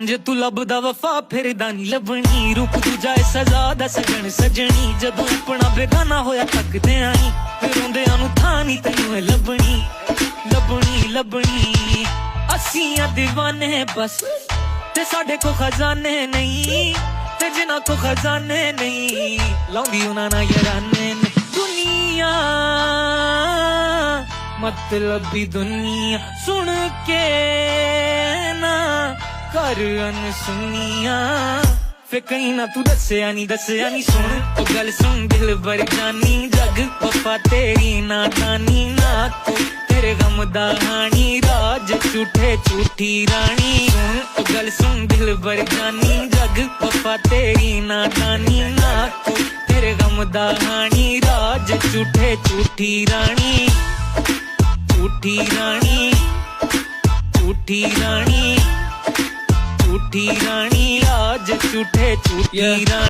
ਜੇ ਤੂੰ ਲੱਭਦਾ ਵਫਾ ਫਿਰਦਾ ਨੀ ਲੱਭਣੀ ਰੂਪ ਦੂਜਾ ਏ ਸਜ਼ਾ ਦਾ ਸਜਣ ਸਜਣੀ ਜਦੋਂ ਆਪਣਾ ਬੇਗਾਨਾ ਹੋਇਆ ਤੱਕਦੇ ਆਈ ਫਿਰ ਰੋਂਦਿਆਂ ਨੂੰ ਥਾਂ ਨੀ ਤੈਨੂੰ ਏ ਲੱਭਣੀ ਲੱਭਣੀ ਲੱਭਣੀ ਅਸੀਂ ਆ دیਵਾਨੇ ਬਸ ਤੇ ਸਾਡੇ ਕੋ ਖਜ਼ਾਨੇ ਨਹੀਂ ਤੇ ਜਿਨ੍ਹਾਂ ਕੋ ਖਜ਼ਾਨੇ ਨਹੀਂ ਲਾਉਂਦੀ ਉਹਨਾਂ ਨਾਲ ਯਾਰਾਨੇ ਨੇ ਦੁਨੀਆ मतलबी दुनिया सुन के ना कर अनसुनिया फिर कहीं ना तू दसिया नी सुन ओ गल सुन दिल भर जानी जग वफा तेरी नादानी ना तू तेरे गम दा हानी राज झूठे झूठी रानी सुन ओ गल सुन दिल भर जानी जग वफा तेरी नादानी ना तू तेरे गम दा हानी राज झूठे झूठी रानी झूठी रानी झूठी रानी झूठी रानी आज झूठे झूठी रानी।